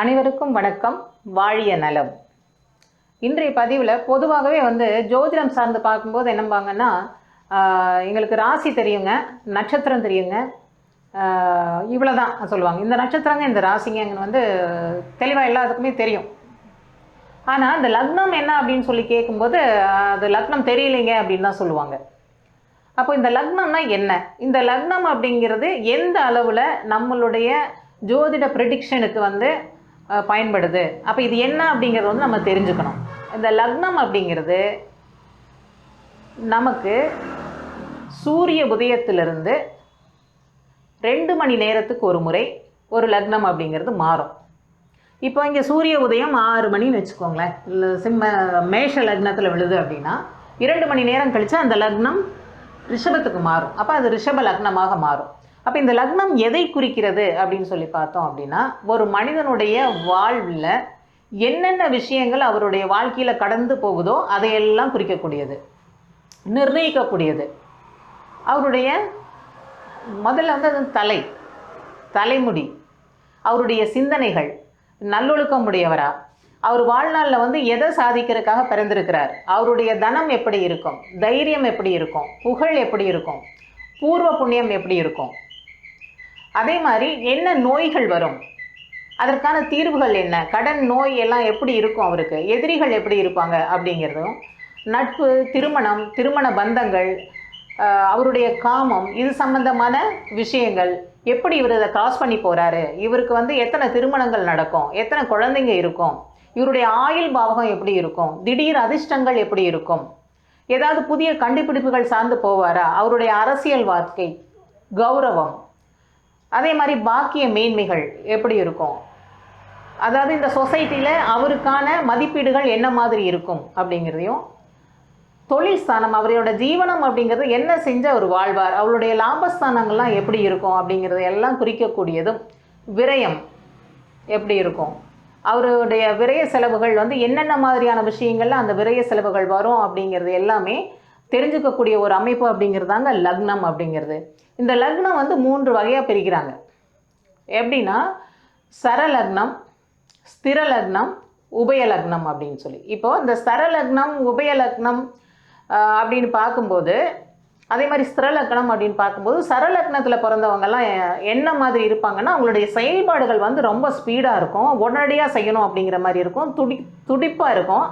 அனைவருக்கும் வணக்கம். வாழிய நலம். இன்றைய பதிவில் பொதுவாகவே ஜோதிடம் சார்ந்து பார்க்கும்போது என்னம்பாங்கன்னா, எங்களுக்கு ராசி தெரியுங்க, நட்சத்திரம் தெரியுங்க, இவ்வளோ தான் சொல்லுவாங்க. இந்த நட்சத்திரங்க இந்த ராசிங்கன்னு தெளிவாக எல்லாத்துக்குமே தெரியும். ஆனால் அந்த லக்னம் என்ன அப்படின்னு சொல்லி கேட்கும்போது அது லக்னம் தெரியலைங்க அப்படின்னு தான் சொல்லுவாங்க. அப்போ இந்த லக்னம்னா என்ன? இந்த லக்னம் அப்படிங்கிறது எந்த அளவில் நம்மளுடைய ஜோதிட ப்ரெடிக்ஷனுக்கு பயன்படுது? அப்போ இது என்ன அப்படிங்கிறது நம்ம தெரிஞ்சுக்கணும். இந்த லக்னம் அப்படிங்கிறது நமக்கு சூரிய உதயத்திலிருந்து 2 மணி நேரத்துக்கு ஒரு முறை ஒரு லக்னம் அப்படிங்கிறது மாறும். இப்போ இங்கே சூரிய உதயம் 6 மணின்னு வச்சுக்கோங்களேன், மேஷ லக்னத்தில் விழுது அப்படின்னா 2 மணி நேரம் கழித்து அந்த லக்னம் ரிஷபத்துக்கு மாறும். அப்போ அது ரிஷப லக்னமாக மாறும். அப்போ இந்த லக்னம் எதை குறிக்கிறது அப்படின்னு சொல்லி பார்த்தோம் அப்படின்னா, ஒரு மனிதனுடைய வாழ்வில் என்னென்ன விஷயங்கள் அவருடைய வாழ்க்கையில் கடந்து போகுதோ அதையெல்லாம் குறிக்கக்கூடியது, நிர்ணயிக்கக்கூடியது. அவருடைய முதல்ல அது தலைமுடி, அவருடைய சிந்தனைகள், நல்லொழுக்கம் உடையவரா, அவர் வாழ்நாளில் எதை சாதிக்கிறதுக்காக பிறந்திருக்கிறார், அவருடைய தனம் எப்படி இருக்கும், தைரியம் எப்படி இருக்கும், புகழ் எப்படி இருக்கும், பூர்வ புண்ணியம் எப்படி இருக்கும், அதே மாதிரி என்ன நோய்கள் வரும், அதற்கான தீர்வுகள் என்ன, கடன் நோய் எல்லாம் எப்படி இருக்கும், அவருக்கு எதிரிகள் எப்படி இருப்பாங்க அப்படிங்கிறதும், நட்பு, திருமண பந்தங்கள், அவருடைய காமம், இது சம்பந்தமான விஷயங்கள், எப்படி இவர் இதை கிராஸ் பண்ணி போகிறாரு, இவருக்கு எத்தனை திருமணங்கள் நடக்கும், எத்தனை குழந்தைங்க இருக்கும், இவருடைய ஆயுள் பாவகம் எப்படி இருக்கும், திடீர் அதிர்ஷ்டங்கள் எப்படி இருக்கும், ஏதாவது புதிய கண்டுபிடிப்புகள் சார்ந்து போவாரா, அவருடைய அரசியல் வாழ்க்கை, கௌரவம், அதே மாதிரி பாக்கிய மேன்மைகள் எப்படி இருக்கும், அதாவது இந்த சொசைட்டியில் அவருக்கான மதிப்பீடுகள் என்ன மாதிரி இருக்கும் அப்படிங்கிறதையும், தொழில் ஸ்தானம், அவரோட ஜீவனம் அப்படிங்கிறது என்ன செஞ்ச அவர் வாழ்வார், அவருடைய லாபஸ்தானங்கள்லாம் எப்படி இருக்கும் அப்படிங்கிறது எல்லாம் குறிக்கக்கூடியதும், விரயம் எப்படி இருக்கும், அவருடைய விரய செலவுகள் என்னென்ன மாதிரியான விஷயங்கள்ல அந்த விரய செலவுகள் வரும் அப்படிங்கிறது எல்லாமே தெரிஞ்சுக்கக்கூடிய ஒரு அமைப்பு அப்படிங்கிறதாங்க லக்னம் அப்படிங்கிறது. இந்த லக்னம் 3 வகையாக பிரிக்கிறாங்க. எப்படின்னா சரலக்னம், ஸ்திர லக்னம், உபயலக்னம் அப்படின்னு சொல்லி. இப்போது இந்த சரலக்னம், உபயலக்னம் அப்படின்னு பார்க்கும்போது, அதே மாதிரி ஸ்திரலக்னம் அப்படின்னு பார்க்கும்போது, சரலக்னத்தில் பிறந்தவங்கெல்லாம் என்ன மாதிரி இருப்பாங்கன்னா, அவங்களுடைய செயல்பாடுகள் ரொம்ப ஸ்பீடாக இருக்கும், உடனடியாக செய்யணும் அப்படிங்கிற மாதிரி இருக்கும், துடிப்பாக இருக்கும்,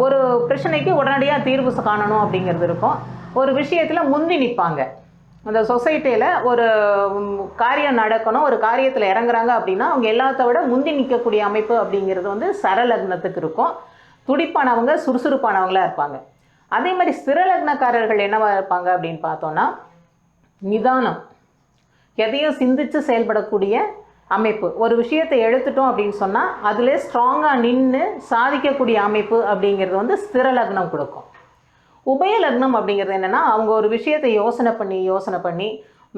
ஒரு பிரச்சனைக்கு உடனடியாக தீர்வு காணணும் அப்படிங்கிறது இருக்கும், ஒரு விஷயத்தில் முந்தி நிற்பாங்க. அந்த சொசைட்டியில் ஒரு காரியம் நடக்கணும், ஒரு காரியத்தில் இறங்குறாங்க அப்படின்னா அவங்க எல்லாத்த விட முந்தி நிற்கக்கூடிய அமைப்பு அப்படிங்கிறது சரலக்னத்துக்கு இருக்கும். துடிப்பானவங்க, சுறுசுறுப்பானவங்களாக இருப்பாங்க. அதே மாதிரி ஸ்திரலக்னக்காரர்கள் என்னவாக இருப்பாங்க அப்படின்னு பார்த்தோன்னா, நிதானம், எதையும் சிந்தித்து செயல்படக்கூடிய அமைப்பு. ஒரு விஷயத்தை எடுத்துட்டோம் அப்படின்னு சொன்னால் அதில் ஸ்ட்ராங்காக நின்று சாதிக்கக்கூடிய அமைப்பு அப்படிங்கிறது ஸ்திரலக்னம் கொடுக்கும். உபயலக்னம் அப்படிங்கிறது என்னென்னா, அவங்க ஒரு விஷயத்தை யோசனை பண்ணி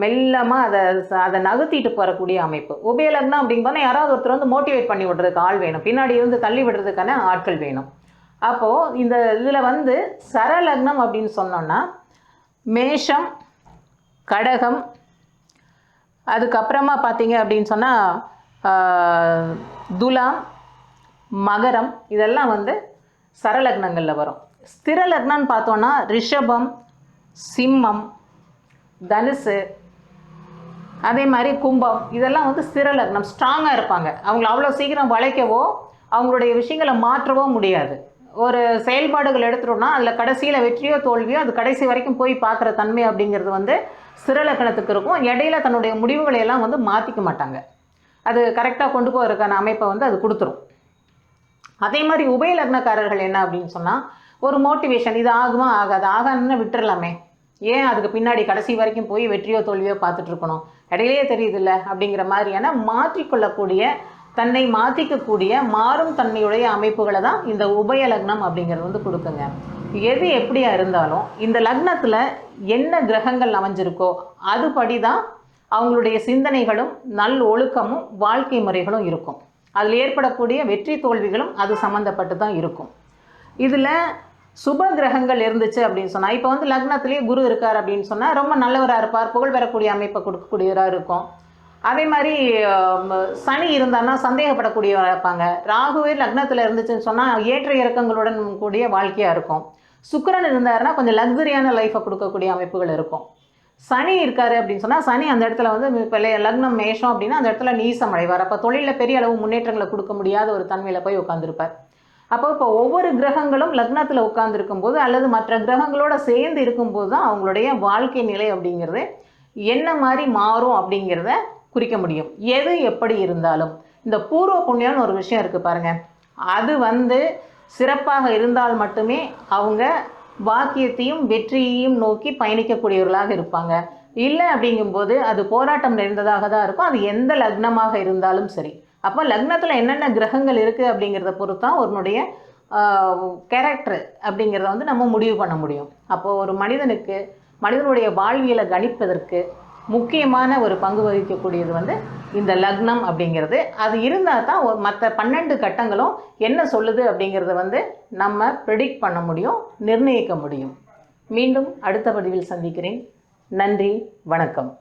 மெல்லமாக அதை நகர்த்திட்டு போகக்கூடிய அமைப்பு. உபயலக்னம் அப்படிங்கும்போது யாராவது ஒருத்தர் மோட்டிவேட் பண்ணி விடுறதுக்கு ஆள் வேணும், பின்னாடி தள்ளி விடுறதுக்கான ஆட்கள் வேணும். அப்போது இந்த இதில் சரலக்னம் அப்படின்னு சொன்னோன்னா மேஷம், கடகம், அதுக்கப்புறமா பார்த்தீங்க அப்படின்னு சொன்னால் துலாம், மகரம், இதெல்லாம் சரலக்னங்களில் வரும். ஸ்திர லக்னம்னு பார்த்தோன்னா ரிஷபம், சிம்மம், தனுசு, அதே மாதிரி கும்பம், இதெல்லாம் ஸ்திர லக்னம். ஸ்ட்ராங்காக இருப்பாங்க, அவங்கள அவ்வளோ சீக்கிரம் வளைக்கவோ அவங்களுடைய விஷயங்களை மாற்றவோ முடியாது. ஒரு செயல்பாடுகள் எடுத்துட்டோம்னா அதில் கடைசியில் வெற்றியோ தோல்வியோ அது கடைசி வரைக்கும் போய் பார்க்குற தன்மை அப்படிங்கிறது ஸ்திர லக்னத்துக்கு இருக்கும். இடையில தன்னுடைய முடிவுகளை எல்லாம் மாற்றிக்க மாட்டாங்க, அது கரெக்டாக கொண்டு போகிறதுக்கான அமைப்பை அது கொடுத்துரும். அதே மாதிரி உபயலக்னக்காரர்கள் என்ன அப்படின்னு சொன்னால், ஒரு மோட்டிவேஷன், இது ஆகுமா ஆகாது, ஆகான்னு விட்டுறலாமே, ஏன் அதுக்கு பின்னாடி கடைசி வரைக்கும் போய் வெற்றியோ தோல்வியோ பார்த்துட்ருக்கணும், இடையிலேயே தெரியுதில்ல அப்படிங்கிற மாதிரியான மாற்றிக்கொள்ளக்கூடிய, தன்னை மாற்றிக்கக்கூடிய மாறும் தன்மையுடைய அமைப்புகளை தான் இந்த உபயலக்னம் அப்படிங்கிறது கொடுக்குங்க. எது எப்படியா இருந்தாலும் இந்த லக்னத்தில் என்ன கிரகங்கள் அமைஞ்சிருக்கோ அதுபடி தான் அவங்களுடைய சிந்தனைகளும் நல் ஒழுக்கமும் வாழ்க்கை முறைகளும் இருக்கும். அதில் ஏற்படக்கூடிய வெற்றி தோல்விகளும் அது சம்மந்தப்பட்டு தான் இருக்கும். இதில் சுப கிரகங்கள் இருந்துச்சு அப்படின்னு சொன்னால், இப்போ லக்னத்திலேயே குரு இருக்கார் அப்படின்னு சொன்னால் ரொம்ப நல்லவராக இருப்பார், புகழ் பெறக்கூடிய அமைப்பை கொடுக்கக்கூடியவராக இருக்கும். அதே மாதிரி சனி இருந்தான்னா சந்தேகப்படக்கூடியவராக இருப்பாங்க. ராகுவே லக்னத்தில் இருந்துச்சுன்னு சொன்னால் ஏற்ற இறக்கங்களுடன் கூடிய வாழ்க்கையாக இருக்கும். சுக்கிரன் இருந்தாருன்னா கொஞ்சம் லக்ஸரியான லைஃப்பை கொடுக்கக்கூடிய அமைப்புகள் இருக்கும். சனி இருக்காரு அப்படின்னு சொன்னால் சனி அந்த இடத்துல வந்து இப்போ லக்னம் மேஷம் அப்படின்னா அந்த இடத்துல நீசம் அடைவார். அப்போ தொழிலில் பெரிய அளவு முன்னேற்றங்களை கொடுக்க முடியாத ஒரு தன்மையில் போய் உட்காந்துருப்பார். அப்போ இப்போ ஒவ்வொரு கிரகங்களும் லக்னத்தில் உட்கார்ந்துருக்கும் போது அல்லது மற்ற கிரகங்களோட சேர்ந்து இருக்கும்போது தான் அவங்களுடைய வாழ்க்கை நிலை அப்படிங்கிறது என்ன மாதிரி மாறும் அப்படிங்கிறத குறிக்க முடியும். எது எப்படி இருந்தாலும் இந்த பூர்வ புண்ணியம்னு ஒரு விஷயம் இருக்குது பாருங்கள், அது வந்து சிறப்பாக இருந்தால் மட்டுமே அவங்க பாக்கியத்தையும் வெற்றியையும் நோக்கி பயணிக்கக்கூடியவர்களாக இருப்பாங்க. இல்லை அப்படிங்கும்போது அது போராட்டம் நிறைந்ததாக தான் இருக்கும். அது எந்த லக்னமாக இருந்தாலும் சரி. அப்போ லக்னத்தில் என்னென்ன கிரகங்கள் இருக்குது அப்படிங்கிறத பொறுத்து தான் ஒருனுடைய கேரக்டர் அப்படிங்கிறத வந்து நம்ம முடிவு பண்ண முடியும். அப்போது ஒரு மனிதனுடைய வாழ்வியலை கணிப்பதற்கு முக்கியமான ஒரு பங்கு வகிக்கக்கூடியது வந்து இந்த லக்னம் அப்படிங்கிறது. அது இருந்தால் தான் மற்ற 12 கட்டங்களும் என்ன சொல்லுது அப்படிங்கிறத வந்து நம்ம ப்ரெடிக்ட் பண்ண முடியும், நிர்ணயிக்க முடியும். மீண்டும் அடுத்த பதிவில் சந்திக்கிறேன். நன்றி, வணக்கம்.